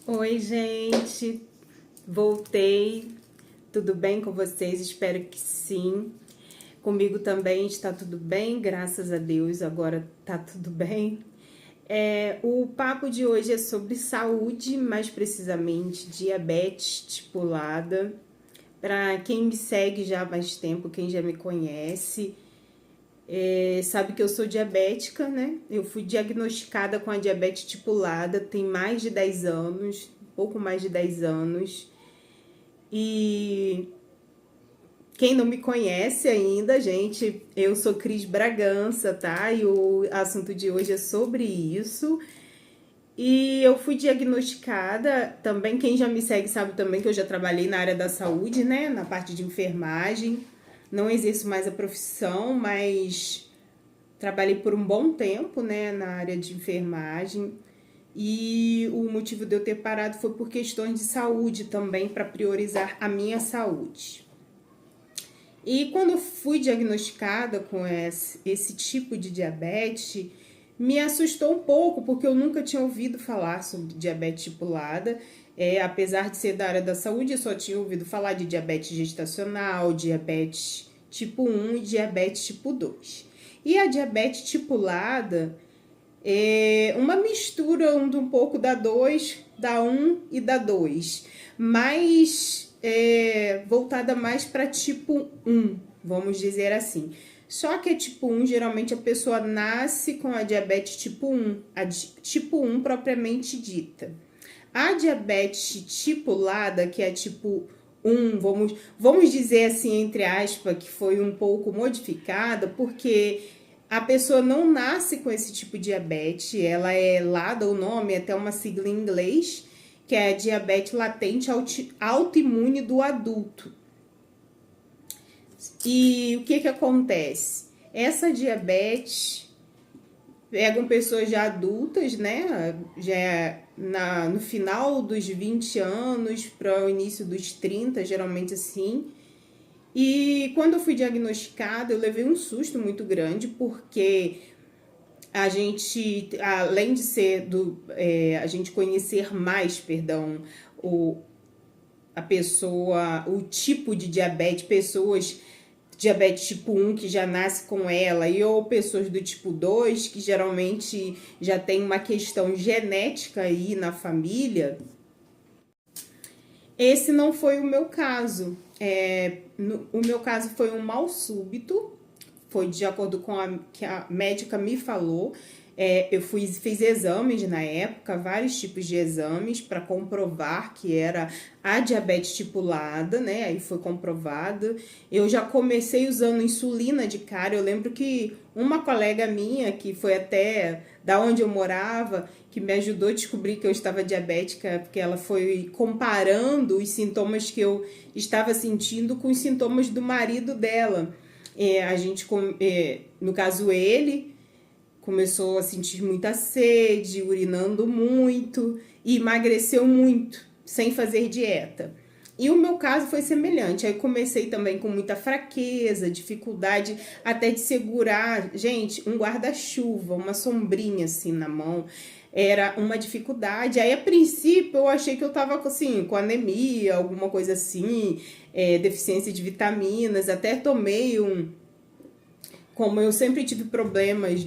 Oi, gente, voltei. Tudo bem com vocês? Espero que sim. Comigo também está tudo bem, graças a Deus, agora tá tudo bem. O papo de hoje é sobre saúde, mais precisamente diabetes tipulada. Para quem me segue já há mais tempo, quem já me conhece, sabe que eu sou diabética, né? Eu fui diagnosticada com a diabetes tipulada tem mais de 10 anos, pouco mais de 10 anos. E quem não me conhece ainda, gente, eu sou Cris Bragança, tá? E o assunto de hoje é sobre isso. E eu fui diagnosticada também, quem já me segue sabe também que eu já trabalhei na área da saúde, né? Na parte de enfermagem. Não exerço mais a profissão, mas trabalhei por um bom tempo, né, na área de enfermagem. E o motivo de eu ter parado foi por questões de saúde também, para priorizar a minha saúde. E quando eu fui diagnosticada com esse tipo de diabetes, me assustou um pouco, porque eu nunca tinha ouvido falar sobre diabetes tipulada. Apesar de ser da área da saúde, eu só tinha ouvido falar de diabetes gestacional, diabetes tipo 1 e diabetes tipo 2. E a diabetes tipulada é uma mistura um pouco da 2, da 1 e da 2, mas voltada mais para tipo 1, vamos dizer assim. Só que a tipo 1, geralmente a pessoa nasce com a diabetes tipo 1, a tipo 1 propriamente dita. A diabetes tipulada, que é tipo 1, vamos dizer assim, entre aspas, que foi um pouco modificada, porque a pessoa não nasce com esse tipo de diabetes, ela é lá, dá o nome, até uma sigla em inglês, que é a diabetes latente autoimune do adulto. E o que acontece? Essa diabetes pegam pessoas já adultas, né? Já no final dos 20 anos para o início dos 30, geralmente assim. E quando eu fui diagnosticada, eu levei um susto muito grande, porque a gente, além de ser a gente conhecer mais, perdão, a pessoa, o tipo de diabetes, pessoas diabetes tipo 1 que já nasce com ela, e ou pessoas do tipo 2 que geralmente já tem uma questão genética aí na família. Esse não foi o meu caso. O meu caso foi um mal súbito, foi de acordo com a que a médica me falou. Eu fiz exames na época, vários tipos de exames para comprovar que era a diabetes tipulada, né? Aí foi comprovado. Eu já comecei usando insulina de cara. Eu lembro que uma colega minha, que foi até da onde eu morava, que me ajudou a descobrir que eu estava diabética, porque ela foi comparando os sintomas que eu estava sentindo com os sintomas do marido dela. No caso, ele começou a sentir muita sede, urinando muito e emagreceu muito, sem fazer dieta. E o meu caso foi semelhante. Aí comecei também com muita fraqueza, dificuldade até de segurar, gente, um guarda-chuva, uma sombrinha assim na mão. Era uma dificuldade. Aí, a princípio, eu achei que eu tava assim, com anemia, alguma coisa assim, deficiência de vitaminas. Até tomei como eu sempre tive problemas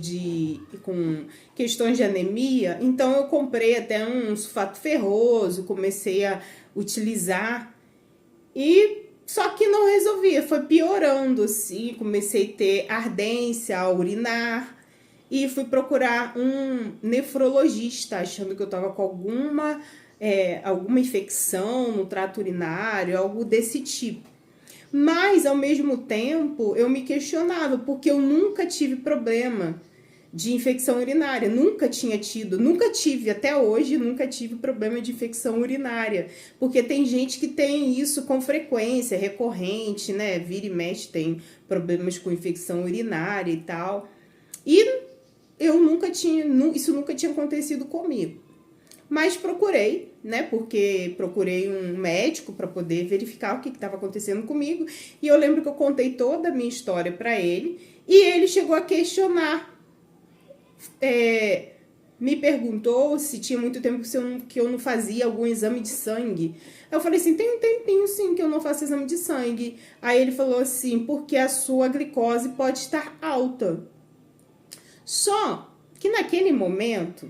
com questões de anemia, então eu comprei até um sulfato ferroso, comecei a utilizar, e só que não resolvia, foi piorando assim, comecei a ter ardência ao urinar e fui procurar um nefrologista, achando que eu estava com alguma infecção no trato urinário, algo desse tipo. Mas, ao mesmo tempo, eu me questionava, porque eu nunca tive problema de infecção urinária, nunca tinha tido, nunca tive, até hoje, nunca tive problema de infecção urinária, porque tem gente que tem isso com frequência, recorrente, né, vira e mexe tem problemas com infecção urinária e tal, e eu nunca tinha, isso nunca tinha acontecido comigo. Mas procurei, né? Porque procurei um médico para poder verificar o que estava acontecendo comigo. E eu lembro que eu contei toda a minha história para ele. E ele chegou a questionar me perguntou se tinha muito tempo que eu não fazia algum exame de sangue. Eu falei assim, tem um tempinho sim que eu não faço exame de sangue. Aí ele falou assim, porque a sua glicose pode estar alta. Só que naquele momento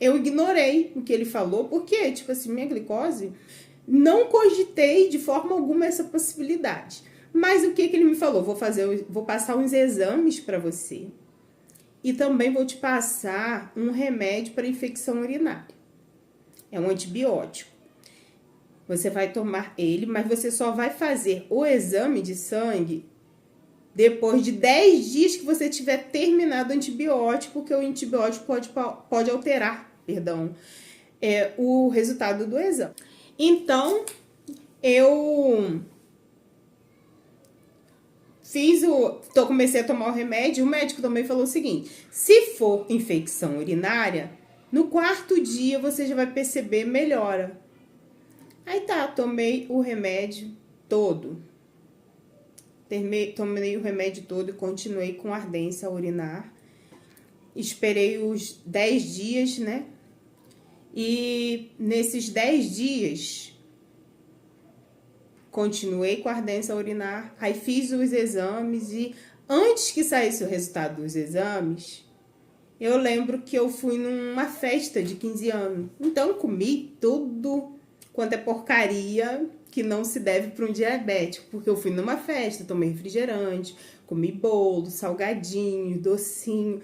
eu ignorei o que ele falou, porque, tipo assim, minha glicose, não cogitei de forma alguma essa possibilidade. Mas o que ele me falou? Vou passar uns exames para você. E também vou te passar um remédio para infecção urinária. É um antibiótico. Você vai tomar ele, mas você só vai fazer o exame de sangue depois de 10 dias que você tiver terminado o antibiótico, porque o antibiótico pode alterar, o resultado do exame. Então, eu comecei a tomar o remédio, o médico também falou o seguinte, se for infecção urinária, no 4º dia você já vai perceber melhora. Aí tá, tomei o remédio todo. Tomei o remédio todo e continuei com ardência a urinar. Esperei os 10 dias, né? E nesses 10 dias, continuei com ardência a urinar. Aí fiz os exames e antes que saísse o resultado dos exames, eu lembro que eu fui numa festa de 15 anos. Então, comi tudo quanto é porcaria que não se deve para um diabético. Porque eu fui numa festa, tomei refrigerante, comi bolo, salgadinho, docinho.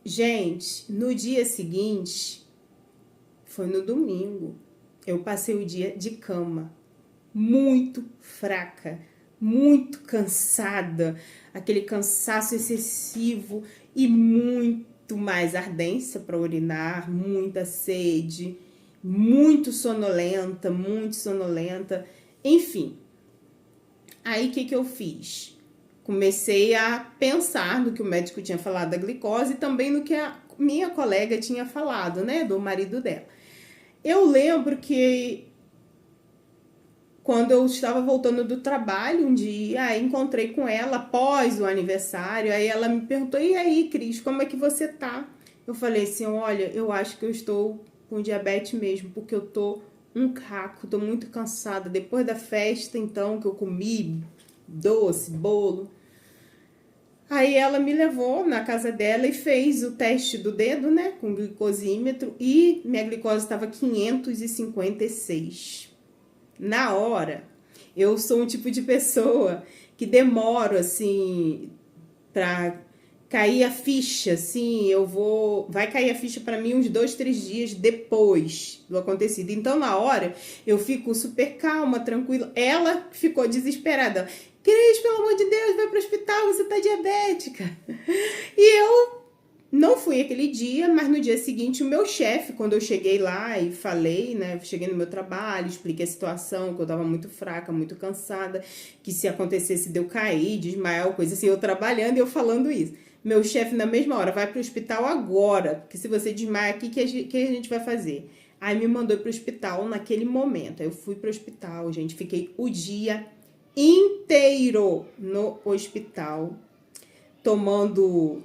Gente, no dia seguinte, foi no domingo, eu passei o dia de cama. Muito fraca, muito cansada, aquele cansaço excessivo e muito mais ardência para urinar, muita sede, muito sonolenta, enfim. Aí o que eu fiz? Comecei a pensar no que o médico tinha falado da glicose e também no que a minha colega tinha falado, né, do marido dela. Eu lembro que quando eu estava voltando do trabalho um dia, encontrei com ela após o aniversário, aí ela me perguntou, e aí, Cris, como é que você tá? Eu falei assim, olha, eu acho que eu estou com diabetes mesmo, porque eu tô um caco, tô muito cansada. Depois da festa, então, que eu comi doce, bolo. Aí ela me levou na casa dela e fez o teste do dedo, né, com glicosímetro, e minha glicose estava 556. Na hora, eu sou um tipo de pessoa que demoro, assim, pra cair a ficha, assim, vai cair a ficha pra mim uns 2, 3 dias depois do acontecido. Então, na hora, eu fico super calma, tranquila. Ela ficou desesperada. Cris, pelo amor de Deus, vai pro hospital, você tá diabética. E eu não fui aquele dia, mas no dia seguinte o meu chefe, quando eu cheguei lá e falei, né, cheguei no meu trabalho, expliquei a situação, que eu tava muito fraca, muito cansada, que se acontecesse de eu cair, desmaiar, coisa assim, eu trabalhando e eu falando isso. Meu chefe na mesma hora, vai pro hospital agora, porque se você desmaia aqui, que a gente vai fazer? Aí me mandou pro hospital naquele momento, aí eu fui pro hospital, gente, fiquei o dia inteiro no hospital,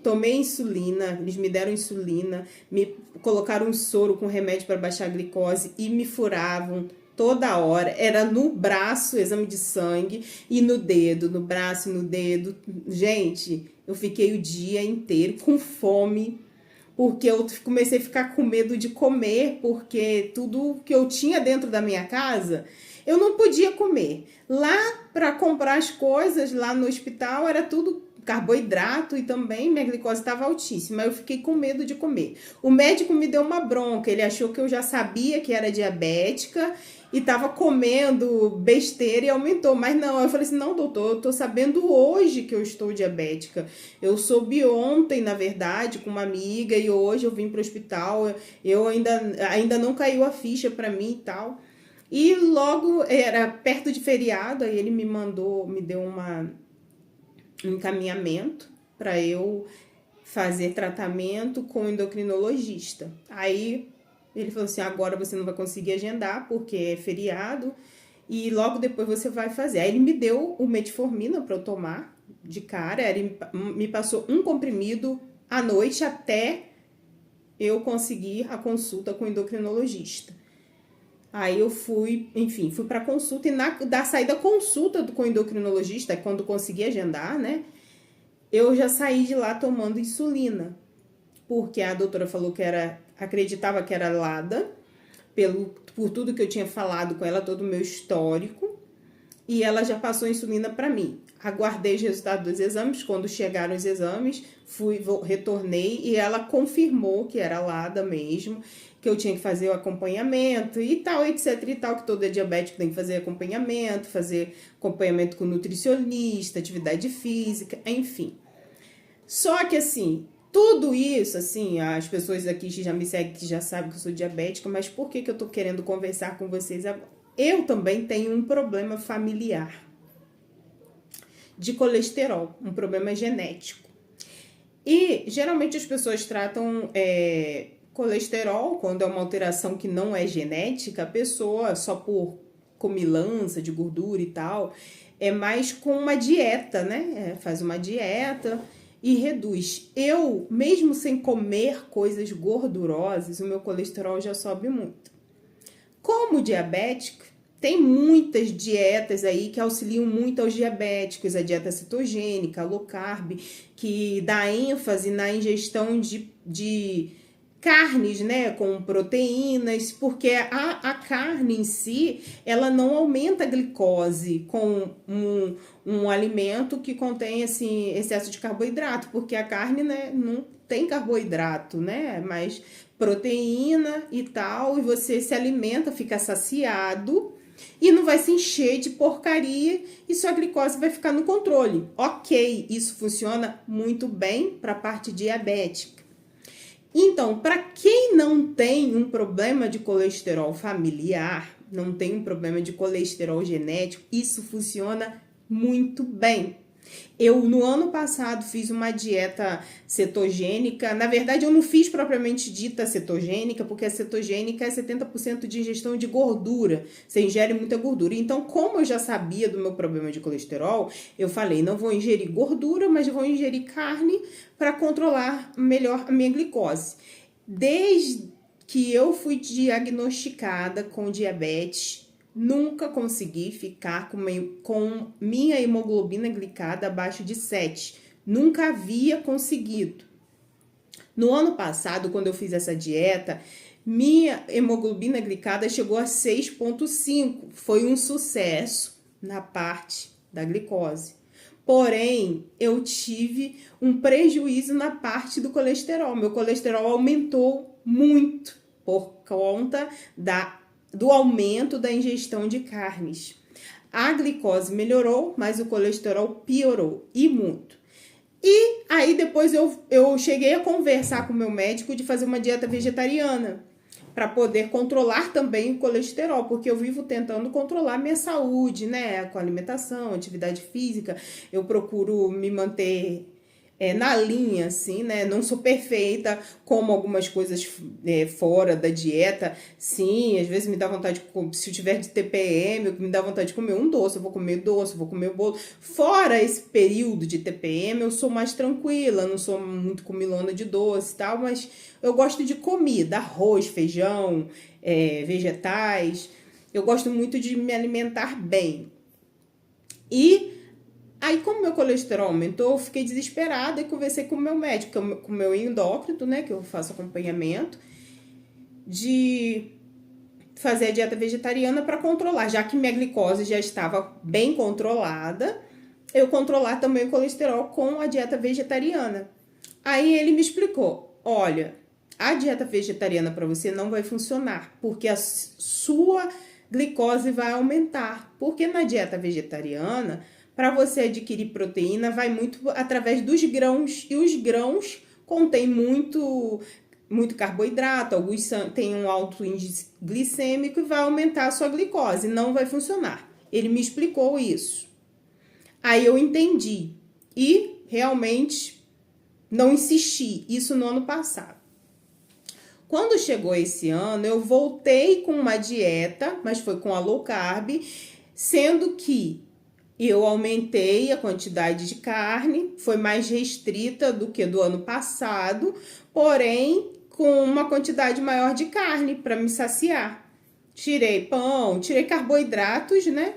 tomei insulina, eles me deram insulina, me colocaram um soro com remédio para baixar a glicose e me furavam toda hora. Era no braço, exame de sangue, e no dedo, no braço e no dedo. Gente, eu fiquei o dia inteiro com fome, porque eu comecei a ficar com medo de comer, porque tudo que eu tinha dentro da minha casa, eu não podia comer. Lá, para comprar as coisas, lá no hospital, era tudo carboidrato e também minha glicose estava altíssima. Eu fiquei com medo de comer. O médico me deu uma bronca, ele achou que eu já sabia que era diabética e estava comendo besteira e aumentou. Mas não, eu falei assim, não, doutor, eu tô sabendo hoje que eu estou diabética. Eu soube ontem, na verdade, com uma amiga e hoje eu vim para o hospital. Eu ainda não caiu a ficha para mim e tal. E logo, era perto de feriado, aí ele me deu um encaminhamento para eu fazer tratamento com o endocrinologista. Aí ele falou assim, agora você não vai conseguir agendar porque é feriado e logo depois você vai fazer. Aí ele me deu o metformina para eu tomar de cara, ele me passou um comprimido à noite até eu consegui a consulta com o endocrinologista. Aí eu fui, enfim, fui pra consulta e da saída da consulta com o endocrinologista, quando consegui agendar, né? Eu já saí de lá tomando insulina, porque a doutora falou que acreditava que era LADA, por tudo que eu tinha falado com ela, todo o meu histórico, e ela já passou insulina para mim. Aguardei os resultados dos exames, quando chegaram os exames, retornei e ela confirmou que era LADA mesmo, que eu tinha que fazer o acompanhamento e tal, etc e tal, que todo diabético tem que fazer acompanhamento com nutricionista, atividade física, enfim. Só que assim, tudo isso, assim, as pessoas aqui que já me seguem, que já sabem que eu sou diabética, mas por que eu tô querendo conversar com vocês agora? Eu também tenho um problema familiar de colesterol, um problema genético. E geralmente as pessoas tratam colesterol, quando é uma alteração que não é genética, a pessoa só por comilança de gordura e tal, é mais com uma dieta, né? Faz uma dieta e reduz. Eu, mesmo sem comer coisas gordurosas, o meu colesterol já sobe muito. Como diabética, tem muitas dietas aí que auxiliam muito aos diabéticos, a dieta cetogênica, a low carb, que dá ênfase na ingestão de carnes, né, com proteínas, porque a carne em si, ela não aumenta a glicose com um alimento que contém, assim, excesso de carboidrato, porque a carne, né, não tem carboidrato, né, mas proteína e tal, e você se alimenta, fica saciado, e não vai se encher de porcaria e sua glicose vai ficar no controle. Ok, isso funciona muito bem para a parte diabética. Então, para quem não tem um problema de colesterol familiar, não tem um problema de colesterol genético, isso funciona muito bem. Eu, no ano passado, fiz uma dieta cetogênica. Na verdade, eu não fiz propriamente dita cetogênica, porque a cetogênica é 70% de ingestão de gordura. Você ingere muita gordura. Então, como eu já sabia do meu problema de colesterol, eu falei, não vou ingerir gordura, mas vou ingerir carne para controlar melhor a minha glicose. Desde que eu fui diagnosticada com diabetes, nunca consegui ficar com minha hemoglobina glicada abaixo de 7. Nunca havia conseguido. No ano passado, quando eu fiz essa dieta, minha hemoglobina glicada chegou a 6,5. Foi um sucesso na parte da glicose. Porém, eu tive um prejuízo na parte do colesterol. Meu colesterol aumentou muito por conta do aumento da ingestão de carnes. A glicose melhorou, mas o colesterol piorou, e muito. E aí depois eu cheguei a conversar com o meu médico de fazer uma dieta vegetariana, para poder controlar também o colesterol, porque eu vivo tentando controlar minha saúde, né, com alimentação, atividade física, eu procuro me manter na linha, assim, né? Não sou perfeita, como algumas coisas fora da dieta. Sim, às vezes me dá vontade de, se eu tiver de TPM, me dá vontade de comer um doce, eu vou comer doce, eu vou comer bolo. Fora esse período de TPM, eu sou mais tranquila, não sou muito comilona de doce e tal, mas eu gosto de comida, arroz, feijão, vegetais. Eu gosto muito de me alimentar bem. E aí, como meu colesterol aumentou, eu fiquei desesperada e conversei com o meu médico, com o meu endócrino, né, que eu faço acompanhamento, de fazer a dieta vegetariana para controlar, já que minha glicose já estava bem controlada, eu controlar também o colesterol com a dieta vegetariana. Aí ele me explicou, olha, a dieta vegetariana para você não vai funcionar, porque a sua glicose vai aumentar, porque na dieta vegetariana, para você adquirir proteína, vai muito através dos grãos. E os grãos contêm muito carboidrato, alguns têm um alto índice glicêmico e vai aumentar a sua glicose. Não vai funcionar. Ele me explicou isso. Aí eu entendi. E realmente não insisti. Isso no ano passado. Quando chegou esse ano, eu voltei com uma dieta, mas foi com a low carb, sendo que eu aumentei a quantidade de carne, foi mais restrita do que do ano passado, porém com uma quantidade maior de carne para me saciar. Tirei pão, tirei carboidratos, né?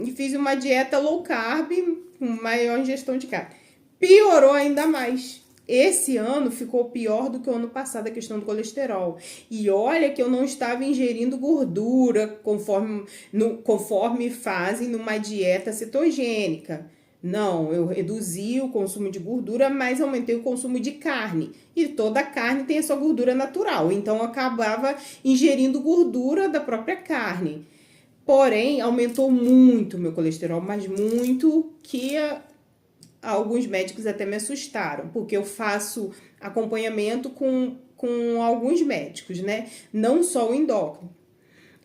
E fiz uma dieta low carb com maior ingestão de carne. Piorou ainda mais. Esse ano ficou pior do que o ano passado a questão do colesterol. E olha que eu não estava ingerindo gordura conforme fazem numa dieta cetogênica. Não, eu reduzi o consumo de gordura, mas aumentei o consumo de carne. E toda carne tem a sua gordura natural. Então eu acabava ingerindo gordura da própria carne. Porém, aumentou muito o meu colesterol, mas muito, que alguns médicos até me assustaram, porque eu faço acompanhamento com alguns médicos, né? Não só o endócrino.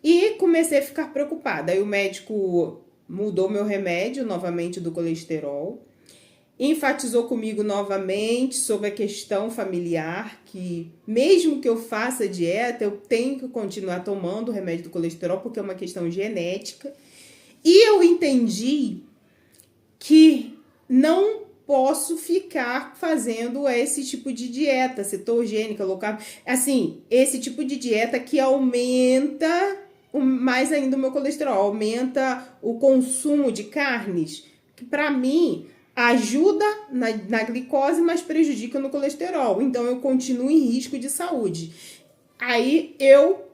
E comecei a ficar preocupada. Aí o médico mudou meu remédio novamente do colesterol, enfatizou comigo novamente sobre a questão familiar, que mesmo que eu faça dieta, eu tenho que continuar tomando o remédio do colesterol, porque é uma questão genética. E eu entendi que não posso ficar fazendo esse tipo de dieta cetogênica, low carb, assim, esse tipo de dieta que aumenta mais ainda o meu colesterol, aumenta o consumo de carnes, que para mim ajuda na glicose, mas prejudica no colesterol. Então eu continuo em risco de saúde. Aí eu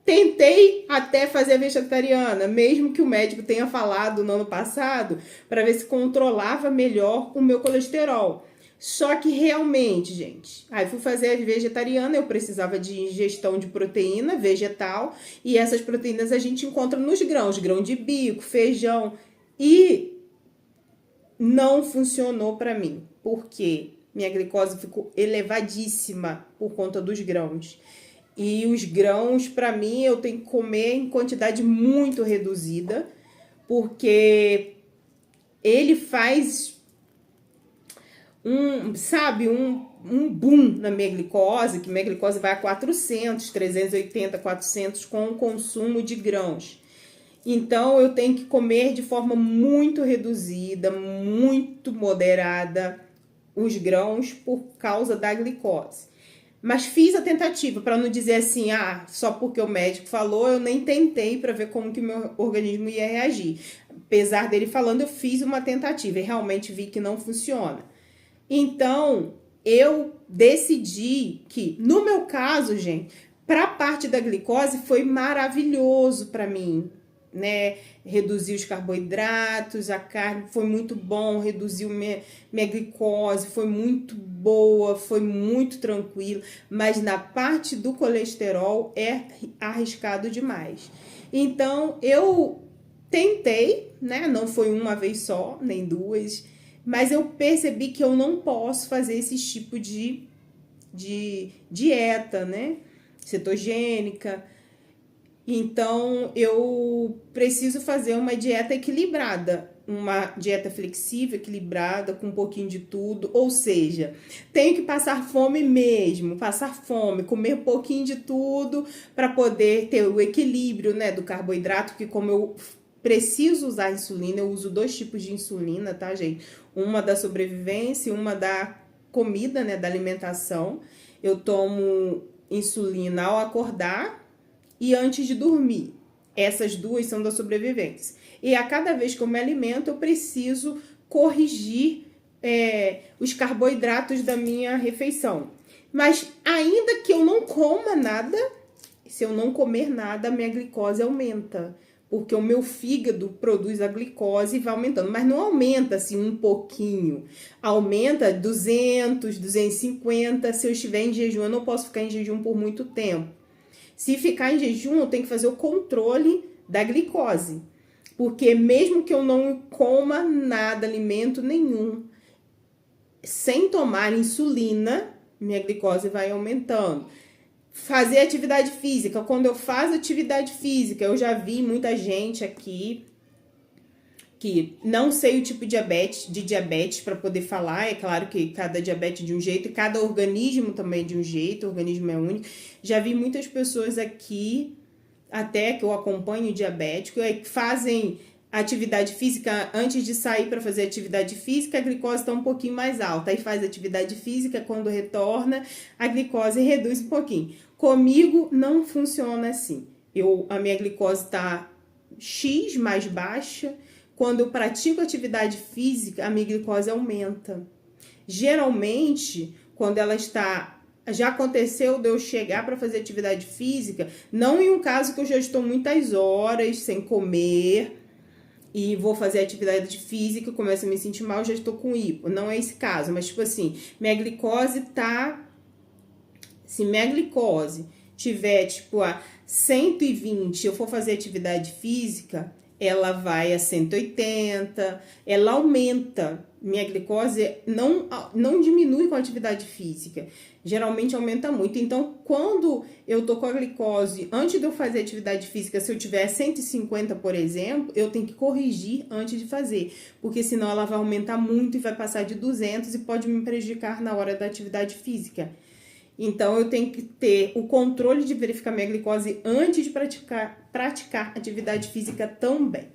tentei até fazer vegetariana, mesmo que o médico tenha falado no ano passado, para ver se controlava melhor o meu colesterol. Só que realmente, gente, aí fui fazer a vegetariana, eu precisava de ingestão de proteína vegetal, e essas proteínas a gente encontra nos grãos, grão de bico, feijão, e não funcionou para mim, porque minha glicose ficou elevadíssima por conta dos grãos. E os grãos, para mim, eu tenho que comer em quantidade muito reduzida, porque ele faz um boom na minha glicose, que minha glicose vai a 400, 380, 400 com o consumo de grãos. Então, eu tenho que comer de forma muito reduzida, muito moderada os grãos por causa da glicose. Mas fiz a tentativa, para não dizer assim, só porque o médico falou, eu nem tentei para ver como que o meu organismo ia reagir. Apesar dele falando, eu fiz uma tentativa e realmente vi que não funciona. Então, eu decidi que, no meu caso, gente, para a parte da glicose foi maravilhoso para mim, né? Reduzir os carboidratos, a carne foi muito bom, reduziu minha glicose, foi muito boa, foi muito tranquilo, mas na parte do colesterol é arriscado demais. Então, eu tentei, né? Não foi uma vez só, nem duas, mas eu percebi que eu não posso fazer esse tipo de dieta, né? Cetogênica. Então, eu preciso fazer uma dieta equilibrada, uma dieta flexível, equilibrada, com um pouquinho de tudo. Ou seja, tenho que passar fome mesmo, passar fome, comer um pouquinho de tudo para poder ter o equilíbrio, né, do carboidrato, que como eu preciso usar insulina, eu uso 2 tipos de insulina, tá, gente? Uma da sobrevivência e uma da comida, né, da alimentação. Eu tomo insulina ao acordar e antes de dormir. Essas 2 são da sobrevivência. E a cada vez que eu me alimento, eu preciso corrigir os carboidratos da minha refeição. Mas ainda que eu não coma nada, se eu não comer nada, a minha glicose aumenta. Porque o meu fígado produz a glicose e vai aumentando. Mas não aumenta assim um pouquinho. Aumenta 200, 250. Se eu estiver em jejum, eu não posso ficar em jejum por muito tempo. Se ficar em jejum, eu tenho que fazer o controle da glicose. Porque mesmo que eu não coma nada, alimento nenhum, sem tomar insulina, minha glicose vai aumentando. Fazer atividade física. Quando eu faço atividade física, eu já vi muita gente aqui que não sei o tipo de diabetes para poder falar. É claro que cada diabetes de um jeito e cada organismo também de um jeito, o organismo é único. Já vi muitas pessoas aqui, até que eu acompanho diabético, que fazem atividade física, antes de sair para fazer atividade física, a glicose está um pouquinho mais alta. Aí faz atividade física, quando retorna, a glicose reduz um pouquinho. Comigo não funciona assim. A minha glicose está X mais baixa. Quando eu pratico atividade física, a minha glicose aumenta. Geralmente, quando ela está... Já aconteceu de eu chegar para fazer atividade física, não em um caso que eu já estou muitas horas sem comer e vou fazer atividade física, começo a me sentir mal, já estou com hipo. Não é esse caso, mas tipo assim, minha glicose tá... Se minha glicose tiver tipo a 120, eu for fazer atividade física, ela vai a 180, ela aumenta. Minha glicose não diminui com a atividade física, geralmente aumenta muito. Então, quando eu tô com a glicose, antes de eu fazer atividade física, se eu tiver 150, por exemplo, eu tenho que corrigir antes de fazer, porque senão ela vai aumentar muito e vai passar de 200 e pode me prejudicar na hora da atividade física. Então, eu tenho que ter o controle de verificar minha glicose antes de praticar atividade física também.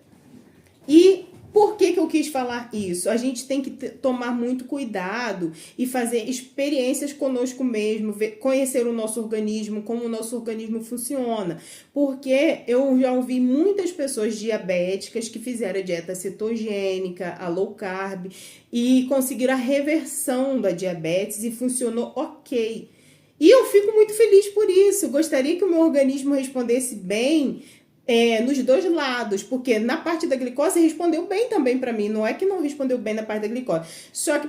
E por que eu quis falar isso? A gente tem que tomar muito cuidado e fazer experiências conosco mesmo, conhecer o nosso organismo, como o nosso organismo funciona. Porque eu já ouvi muitas pessoas diabéticas que fizeram a dieta cetogênica, a low carb, e conseguiram a reversão da diabetes e funcionou ok. E eu fico muito feliz por isso. Gostaria que o meu organismo respondesse bem nos dois lados, porque na parte da glicose respondeu bem também para mim. Não é que não respondeu bem na parte da glicose. Só que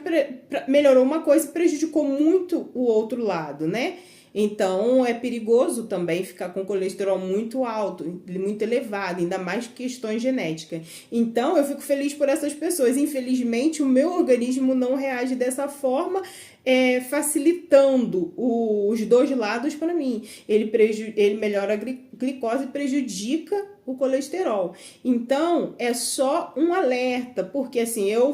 melhorou uma coisa e prejudicou muito o outro lado, né? Então, é perigoso também ficar com colesterol muito alto, muito elevado, ainda mais questões genéticas. Então, eu fico feliz por essas pessoas. Infelizmente, o meu organismo não reage dessa forma, facilitando os dois lados para mim. Ele melhora a glicose e prejudica o colesterol. Então, é só um alerta, porque assim, eu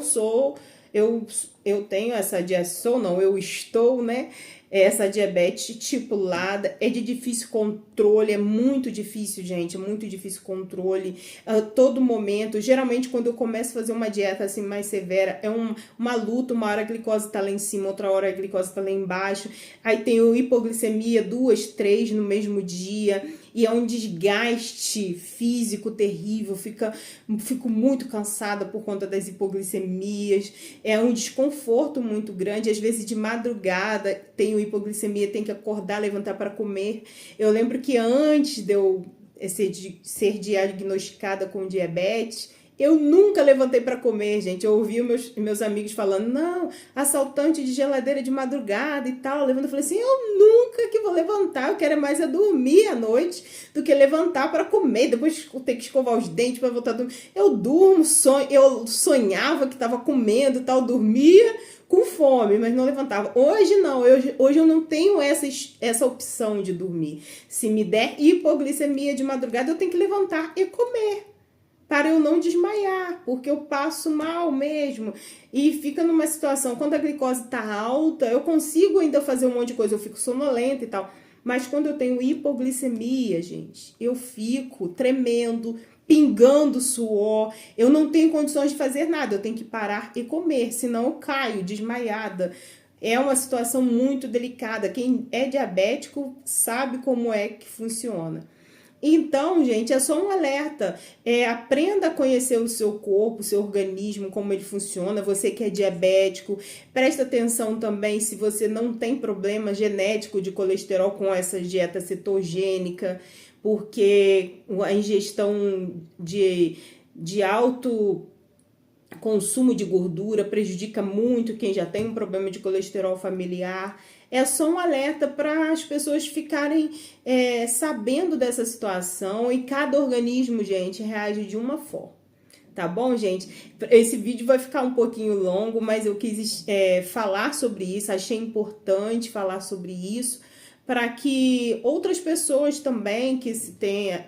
tenho essa eu estou, né? Essa diabetes tipulada, é de difícil controle, é muito difícil, gente, é muito difícil controle a todo momento. Geralmente, quando eu começo a fazer uma dieta assim mais severa, é uma luta, uma hora a glicose tá lá em cima, outra hora a glicose tá lá embaixo. Aí tem o hipoglicemia, 2, 3 no mesmo dia, e é um desgaste físico terrível, fico muito cansada por conta das hipoglicemias, é um desconforto muito grande, às vezes de madrugada tenho hipoglicemia, tenho que acordar, levantar para comer. Eu lembro que antes de eu ser diagnosticada com diabetes, eu nunca levantei para comer, gente. Eu ouvi meus amigos falando, não, assaltante de geladeira de madrugada e tal. Eu falei assim, eu nunca que vou levantar, eu quero mais dormir à noite do que levantar para comer, depois ter que escovar os dentes para voltar a dormir. Eu durmo, eu sonhava que estava comendo e tal, dormia com fome, mas não levantava. Hoje não, hoje eu não tenho essa opção de dormir. Se me der hipoglicemia de madrugada, eu tenho que levantar e comer, para eu não desmaiar, porque eu passo mal mesmo. E fica numa situação, quando a glicose tá alta, eu consigo ainda fazer um monte de coisa, eu fico sonolenta e tal. Mas quando eu tenho hipoglicemia, gente, eu fico tremendo, pingando suor, eu não tenho condições de fazer nada, eu tenho que parar e comer, senão eu caio desmaiada. É uma situação muito delicada. Quem é diabético sabe como é que funciona. Então, gente, é só um alerta. Aprenda a conhecer o seu corpo, o seu organismo, como ele funciona. Você que é diabético, presta atenção também se você não tem problema genético de colesterol com essa dieta cetogênica, porque a ingestão de alto consumo de gordura prejudica muito quem já tem um problema de colesterol familiar. É só um alerta para as pessoas ficarem sabendo dessa situação, e cada organismo, gente, reage de uma forma. Tá bom, gente? Esse vídeo vai ficar um pouquinho longo, mas eu quis falar sobre isso, achei importante falar sobre isso, para que outras pessoas também que tenham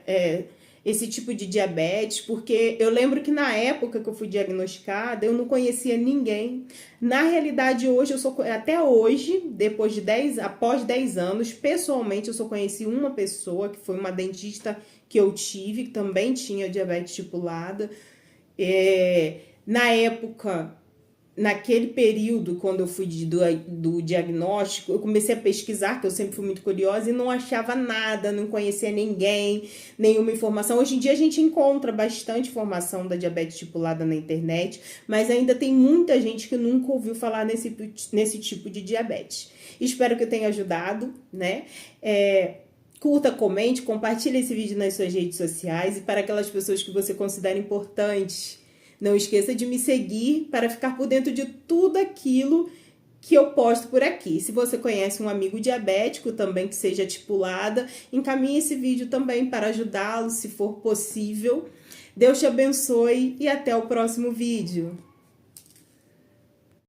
esse tipo de diabetes, porque eu lembro que na época que eu fui diagnosticada, eu não conhecia ninguém. Na realidade, hoje, até hoje, após 10 anos, pessoalmente, eu só conheci uma pessoa, que foi uma dentista que eu tive, que também tinha diabetes tipulada. Na época, naquele período, quando eu fui do diagnóstico, eu comecei a pesquisar, que eu sempre fui muito curiosa, e não achava nada, não conhecia ninguém, nenhuma informação. Hoje em dia a gente encontra bastante informação da diabetes estipulada na internet, mas ainda tem muita gente que nunca ouviu falar nesse tipo de diabetes. Espero que eu tenha ajudado, né? Curta, comente, compartilhe esse vídeo nas suas redes sociais e para aquelas pessoas que você considera importantes. Não esqueça de me seguir para ficar por dentro de tudo aquilo que eu posto por aqui. Se você conhece um amigo diabético também que seja estipulada, encaminhe esse vídeo também para ajudá-lo, se for possível. Deus te abençoe e até o próximo vídeo.